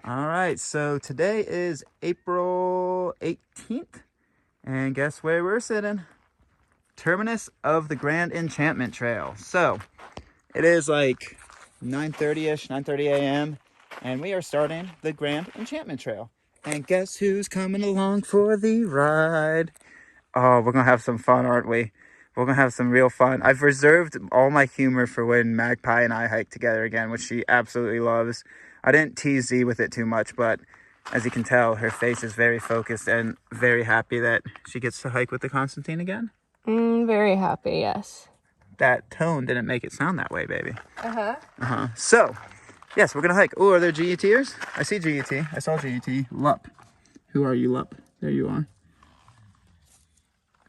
All right, so today is April 18th, and guess where we're sitting? Terminus of the Grand Enchantment Trail. So it is like 9:30ish, 9:30 a.m., and we are starting the Grand Enchantment Trail. And guess who's coming along for the ride? Oh, we're gonna have some fun, aren't we? We're gonna have some real fun. I've reserved all my humor for when Magpie and I hike together again, which she absolutely loves. I didn't tease Z with it too much, but as you can tell, her face is very focused and very happy that she gets to hike with the Constantine again. Very happy, yes. That tone didn't make it sound that way, baby. Uh-huh. So, yes, we're gonna hike. Oh, are there GETers? I see GET. I saw GET. Lup. Who are you, Lup? There you are.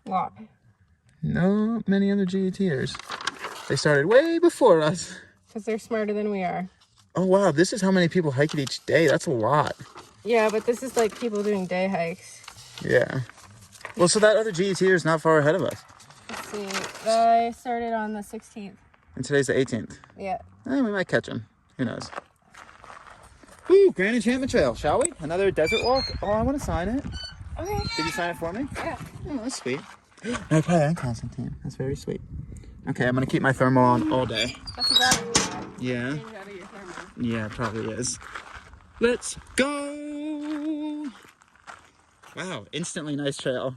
Walk. No many other GETers. They started way before us. Because they're smarter than we are. Oh, wow. This is how many people hike it each day. That's a lot. Yeah, but this is like people doing day hikes. Yeah. Well, so that other GETer is not far ahead of us. Let's see. I started on the 16th. And today's the 18th. Yeah. We might catch him. Who knows? Woo, Grand Enchantment Trail, shall we? Another desert walk? Oh, I want to sign it. Okay. Did you sign it for me? Yeah. Oh, that's sweet. Magpie and Constantine. That's very sweet. Okay, I'm going to keep my thermal on all day. That's a bad Yeah. change out of your thermal. Yeah, it probably is. Let's go! Wow, instantly nice trail.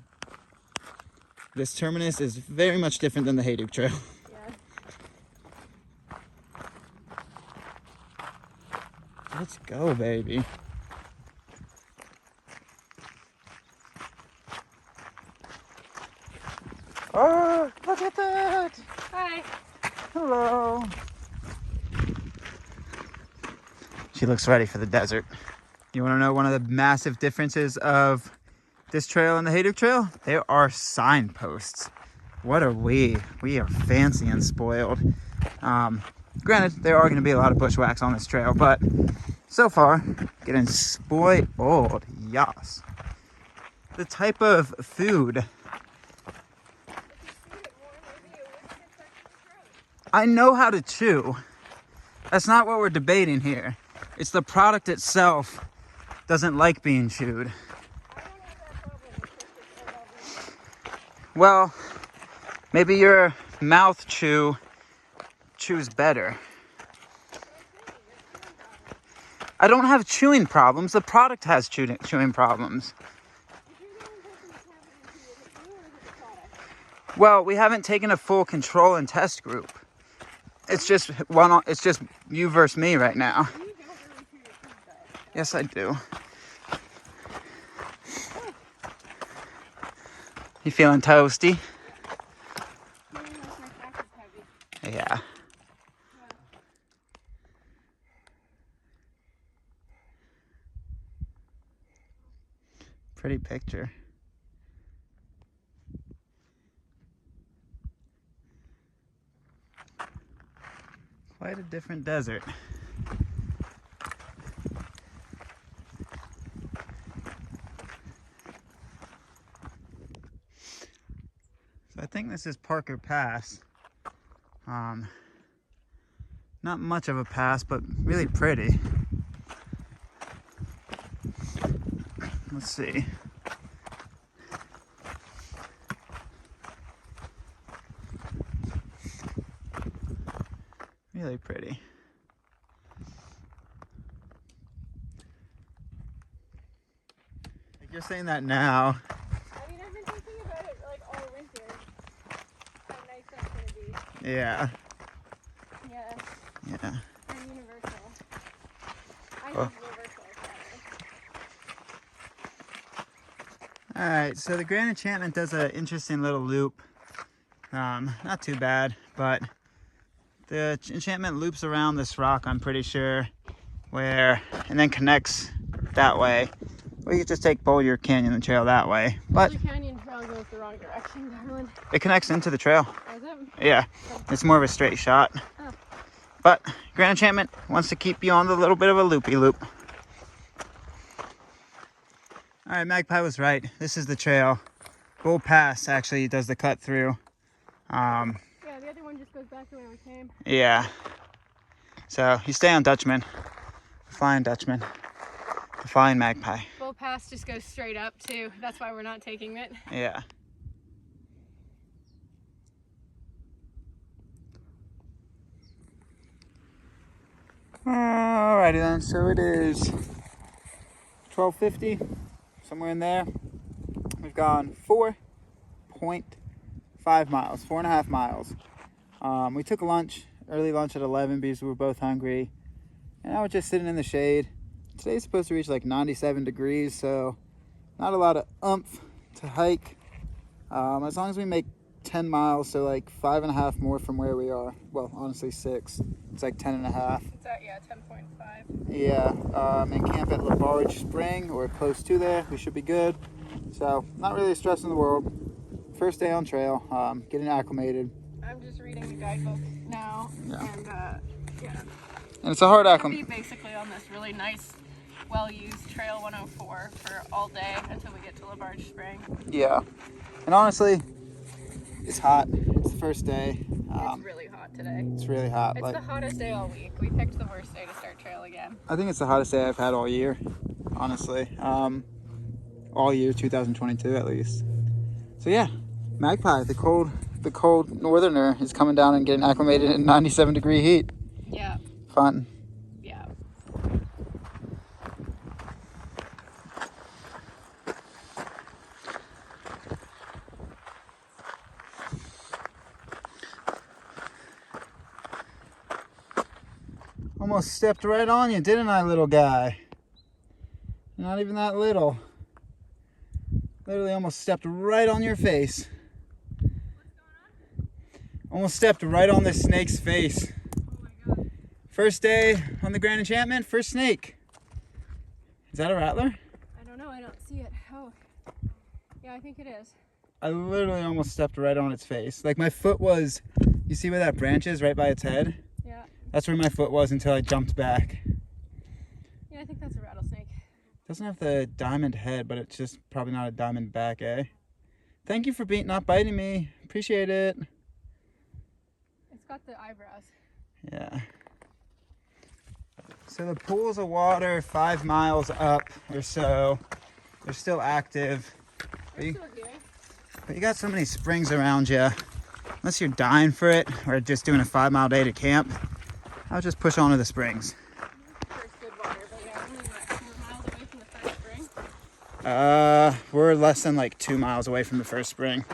This terminus is very much different than the Hayduke Trail. Yeah. Let's go, baby. Oh, look at that! Hi. Hello. She looks ready for the desert. You want to know one of the massive differences of this trail and the Hayduke Trail? There are signposts. What are we? We are fancy and spoiled. Granted, there are going to be a lot of bushwhacks on this trail, but so far, getting spoiled. Yes. The type of food. I know how to chew. That's not what we're debating here. It's the product itself doesn't like being chewed. Well, maybe your mouth chews better. I don't have chewing problems. The product has chewing problems. Well, we haven't taken a full control and test group. It's just you versus me right now. Yes, I do. You feeling toasty? Yeah. Pretty picture. Quite a different desert. So I think this is Parker Pass. Not much of a pass, but really pretty. Let's see. Really pretty. Like you're saying that now. I mean, I've been thinking about it like all winter. How nice that's gonna be. Yeah. Yeah. Yeah. And universal. I Oh. love universal. Alright, so the Grand Enchantment does an interesting little loop. Not too bad, but the enchantment loops around this rock, I'm pretty sure, and then connects that way. Or you could just take Boulder Canyon and trail that way. But Boulder Canyon Trail goes the wrong direction, darling. it connects into the trail. Is it? Yeah, it's more of a straight shot. Oh. But Grand Enchantment wants to keep you on the little bit of a loopy-loop. All right, Magpie was right. This is the trail. Bull Pass actually does the cut through. Yeah, the other one just goes back the way we came. Yeah. So you stay on Dutchman. Flying Dutchman. flying Magpie. Full pass just goes straight up too. That's why we're not taking it. Yeah. Alrighty then, so it is 12:50, somewhere in there. We've gone 4.5 miles, 4.5 miles. We took lunch, early lunch at 11 because we were both hungry. And now we're just sitting in the shade. Today's supposed to reach like 97 degrees, so not a lot of oomph to hike. As long as we make 10 miles, so like 5.5 more from where we are. Well, honestly 6. It's like 10.5. It's at, yeah, 10.5. Yeah, and camp at Labarge Spring or close to there. We should be good. So not really a stress in the world. First day on trail, getting acclimated. I'm just reading the guidebook now, and yeah. And it's a hard We're gonna acclimate. be basically on this really nice, well-used Trail 104 for all day until we get to Labarge Spring. Yeah, and honestly, it's hot. It's the first day. It's really hot today. It's really hot. It's like, the hottest day all week. We picked the worst day to start trail again. I think it's the hottest day I've had all year, honestly. All year 2022 at least. So yeah, Magpie, the cold northerner, is coming down and getting acclimated in 97-degree heat. Yeah. Fun. Yeah. Almost stepped right on you, didn't I, little guy? Not even that little. Literally almost stepped right on your face. What's going on? Almost stepped right on this snake's face. Oh my god. First day on the Grand Enchantment, first snake. Is that a rattler? I don't know. I don't see it. Oh. Yeah, I think it is. I literally almost stepped right on its face. Like my foot was, you see where that branch is right by its head? Yeah. That's where my foot was until I jumped back. Yeah, I think that's a rattlesnake. Doesn't have the diamond head, but it's just probably not a diamond back, eh? Thank you for not biting me. Appreciate it. It's got the eyebrows. Yeah. So the pools of water 5 miles up or so, they're still active. We're still here. But you got so many springs around you. Unless you're dying for it or just doing a 5-mile day to camp, I'll just push on to the springs. First good water, but yeah, we're only like 4 miles away from the first spring. We're less than like 2 miles away from the first spring.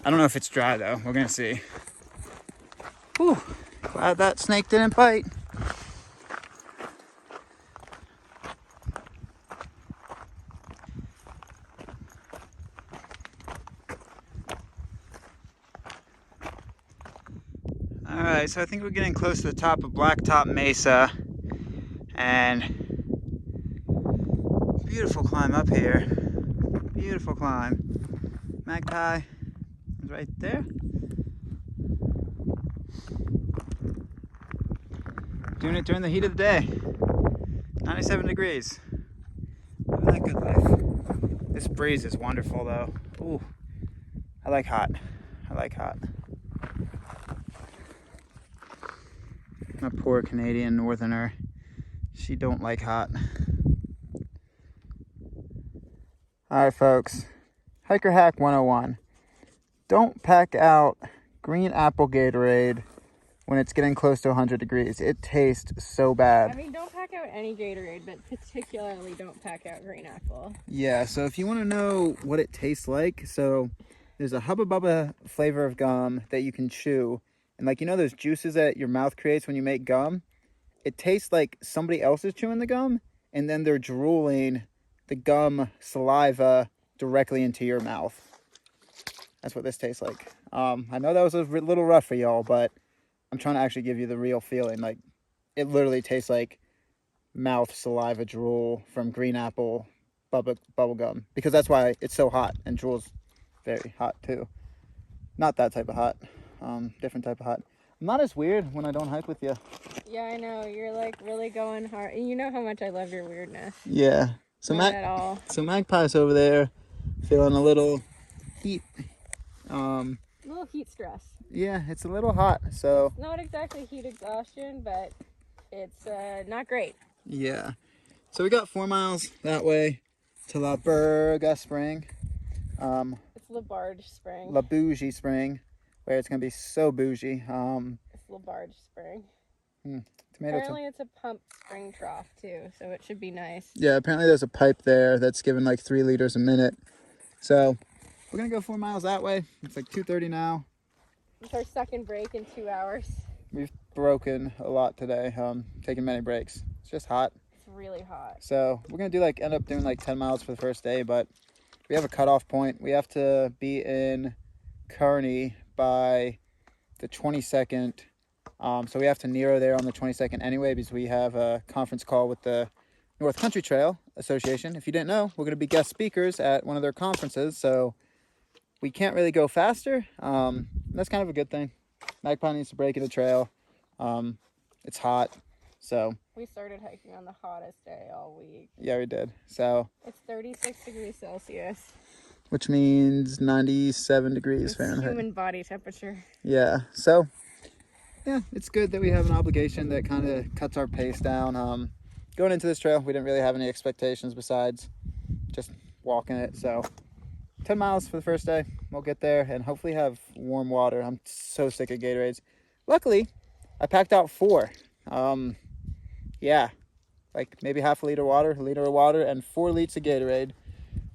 I don't know if it's dry though. We're gonna see. Whew. Glad that snake didn't bite. Alright, so I think we're getting close to the top of Blacktop Mesa, and beautiful climb up here. Beautiful climb. Magpie is right there. Doing it during the heat of the day. 97 degrees. Living that good life. This breeze is wonderful though. Ooh, I like hot. I like hot. My poor Canadian northerner. She don't like hot. Alright folks, Hiker Hack 101. Don't pack out green apple Gatorade when it's getting close to 100 degrees. It tastes so bad. I mean, don't pack out any Gatorade, but particularly don't pack out green apple. Yeah, so if you want to know what it tastes like, so there's a Hubba Bubba flavor of gum that you can chew. And like, you know those juices that your mouth creates when you make gum? It tastes like somebody else is chewing the gum, and then they're drooling the gum saliva directly into your mouth. That's what this tastes like. I know that was a little rough for y'all, but I'm trying to actually give you the real feeling. Like, it literally tastes like mouth saliva drool from green apple bubble gum, because that's why it's so hot, and drool's very hot too. Not that type of hot, different type of hot. I'm not as weird when I don't hike with you. Yeah, I know. You're like really going hard. You know how much I love your weirdness. Yeah. So Not at all. So Magpie's over there feeling a little heat. A little heat stress. Yeah, it's a little hot. So Not exactly heat exhaustion, but it's not great. yeah. So we got 4 miles that way to La Burga Spring. It's LaBarge Spring. La Bougie Spring, where it's gonna be so bougie. It's LaBarge Spring. Tomato. Apparently it's a pump spring trough too, so it should be nice. Yeah, apparently there's a pipe there that's giving like 3 liters a minute. So we're gonna go 4 miles that way. It's like 2:30 now. It's our second break in 2 hours. We've broken a lot today, taking many breaks. It's just hot. It's really hot. So we're gonna do end up doing like 10 miles for the first day, but we have a cutoff point. We have to be in Kearney by the 22nd. So we have to Nero there on the 22nd anyway, because we have a conference call with the North Country Trail Association. If you didn't know, we're going to be guest speakers at one of their conferences, so we can't really go faster. That's kind of a good thing. Magpie needs to break in the trail. It's hot, so. We started hiking on the hottest day all week. Yeah, we did. So. It's 36 degrees Celsius. Which means 97 degrees Fahrenheit. Human body temperature. Yeah, so. Yeah, it's good that we have an obligation that kind of cuts our pace down. Going into this trail, we didn't really have any expectations besides just walking it. So 10 miles for the first day. We'll get there and hopefully have warm water. I'm so sick of Gatorades. Luckily, I packed out 4. Yeah, like maybe half a liter of water, and 4 liters of Gatorade,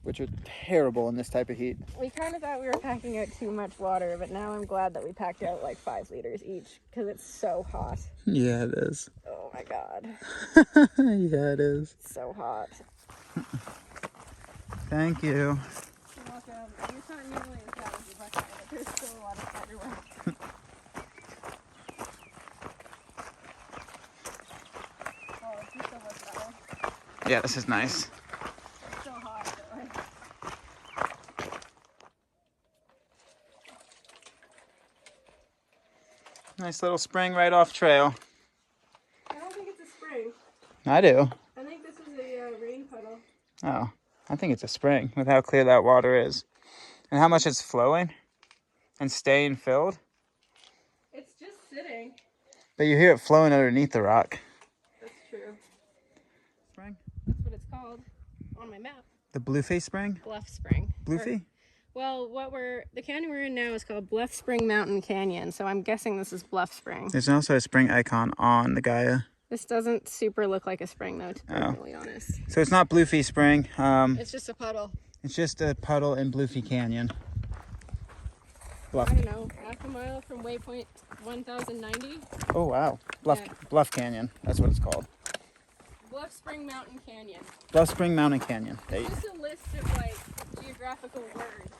which are terrible in this type of heat. We kind of thought we were packing out too much water, but now I'm glad that we packed out like 5 liters each because it's so hot. Yeah, it is. Oh my god. Yeah, it is. It's so hot. Thank you. You're welcome. It's not nearly as bad as the bucket, but there's still a lot of spider web. Oh, it's just so much better. Yeah, this is nice. It's so hot, but like... Nice little spring right off trail. I don't think it's a spring. I do. I think this is a rain puddle. Oh, I think it's a spring with how clear that water is. And how much it's flowing and staying filled. It's just sitting. But you hear it flowing underneath the rock. That's true. Spring? That's what it's called on my map. The Blueface Spring? Bluff Spring. Bluefy? Well, the canyon we're in now is called Bluff Spring Mountain Canyon, so I'm guessing this is Bluff Spring. There's also a spring icon on the Gaia. This doesn't super look like a spring, though, to be really honest. So it's not Bluefy Spring. It's just a puddle. It's just a puddle in Bluefy Canyon. Bluff. I don't know, half a mile from waypoint 1090. Oh, wow. Bluff Canyon. That's what it's called. Bluff Spring Mountain Canyon. Bluff Spring Mountain Canyon. There you Just a list of, like, geographical words.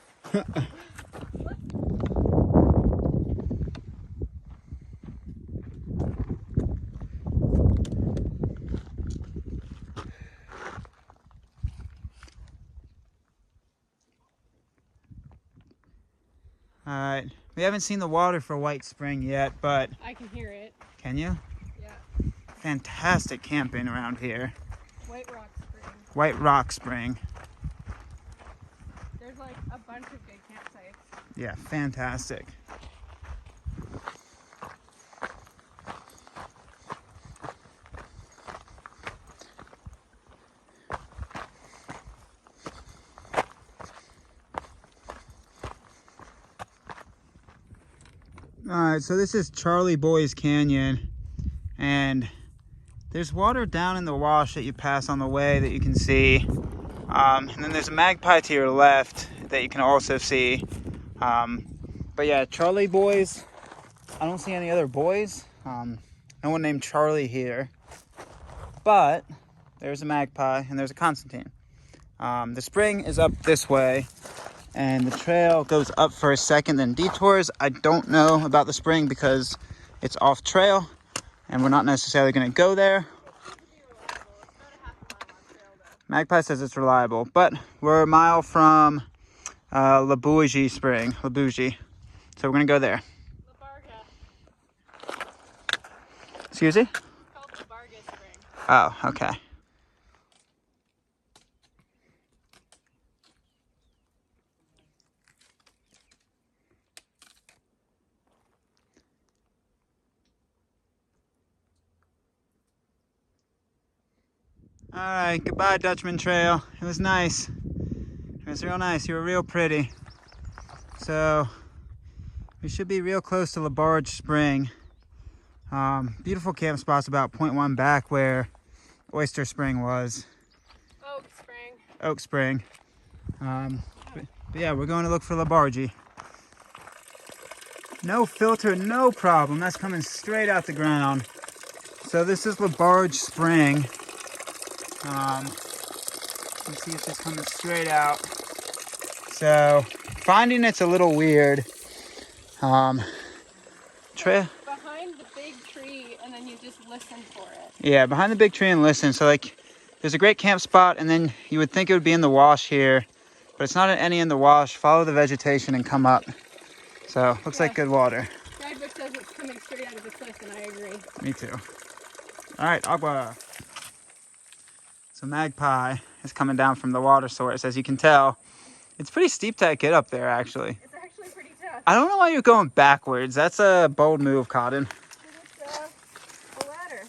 All right. We haven't seen the water for White Spring yet, but... I can hear it. Can you? Yeah. Fantastic camping around here. White Rock Spring. White Rock Spring. There's like a bunch of good campsites. Yeah, fantastic. Alright, so this is Charlie Boy's Canyon, and there's water down in the wash that you pass on the way that you can see, and then there's a Magpie to your left that you can also see, but yeah, Charlie Boy's, I don't see any other boys, no one named Charlie here, but there's a Magpie and there's a Constantine. The spring is up this way, and the trail goes up for a second, then detours. I don't know about the spring because it's off trail and we're not necessarily going to go there. Magpie says it's reliable, but we're a mile from La Bougie Spring, La Bougie, so we're going to go there. Excuse me? It's called the Barga Spring. Oh, okay. All right, goodbye, Dutchman Trail. It was nice. It was real nice. You were real pretty. So we should be real close to Labarge Spring. Beautiful camp spots about 0.1 back where Oyster Spring was. Oak Spring. But yeah, we're going to look for Labarge. No filter, no problem. That's coming straight out the ground. So this is Labarge Spring. Let's see if it's coming straight out. So finding it's a little weird. Behind the big tree, and then you just listen for it. Yeah, behind the big tree and listen. So like, there's a great camp spot, and then you would think it would be in the wash here, but it's not any in the wash. Follow the vegetation and come up. So looks like good water. Guidebook says it's coming straight out of the cliff, and I agree. Me too. All right, agua. So Magpie is coming down from the water source, as you can tell. It's pretty steep to get up there, actually. It's actually pretty tough. I don't know why you're going backwards. That's a bold move, Cotton. It's a ladder.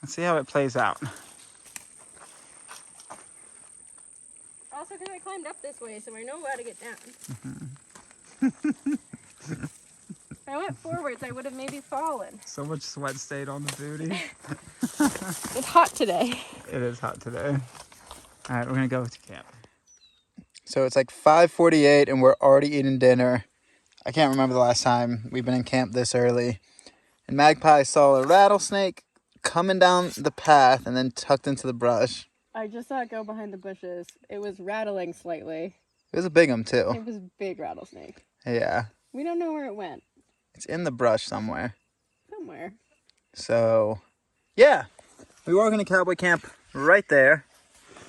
Let's see how it plays out. Also, because I climbed up this way, so I know how to get down. If I went forwards, I would have maybe fallen. So much sweat stayed on the booty. It's hot today. It is hot today. All right, we're gonna go to camp. So it's like 5:48 and we're already eating dinner. I can't remember the last time we've been in camp this early. And Magpie saw a rattlesnake coming down the path and then tucked into the brush. I just saw it go behind the bushes. It was rattling slightly. It was a big one too. It was a big rattlesnake. Yeah. We don't know where it went. It's in the brush somewhere. Somewhere. So, yeah. We were gonna cowboy camp right there.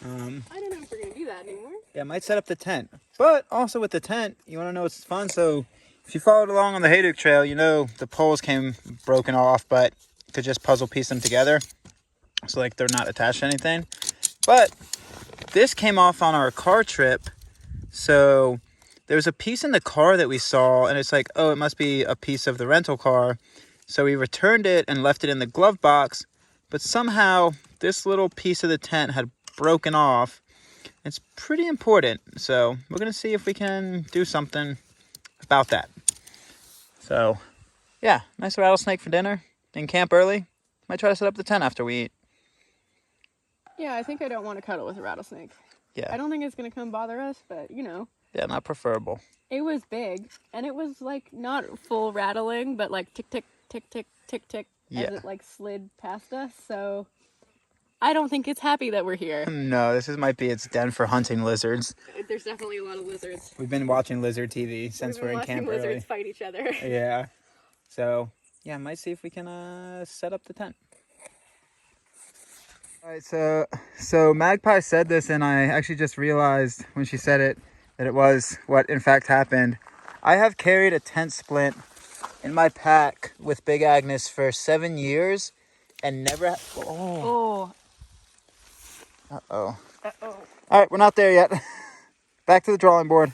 I don't know if we're going to do that anymore. Yeah, I might set up the tent. But also with the tent, you want to know what's fun? So if you followed along on the Hayduke Trail, you know the poles came broken off, but you could just puzzle piece them together. So like they're not attached to anything. But this came off on our car trip. So there was a piece in the car that we saw, and it's like, oh, it must be a piece of the rental car. So we returned it and left it in the glove box. But somehow this little piece of the tent had broken off. It's pretty important, so we're gonna see if we can do something about that. So yeah, nice rattlesnake for dinner in camp early. Might try to set up the tent after we eat. Yeah, I think I don't want to cuddle with a rattlesnake. Yeah, I don't think it's going to come bother us, but you know. yeah, not preferable. It was big, and it was like not full rattling, but like tick tick tick tick tick tick as it like slid past us. So I don't think it's happy that we're here. No, might be its den for hunting lizards. There's definitely a lot of lizards. We've been watching lizard TV since we're in camp early. Lizards fight each other. Yeah. So yeah, might see if we can set up the tent. All right, so Magpie said this, and I actually just realized when she said it that it was what in fact happened. I have carried a tent splint in my pack with Big Agnes for 7 years and never. Uh-oh. Uh-oh. All right, we're not there yet. Back to the drawing board.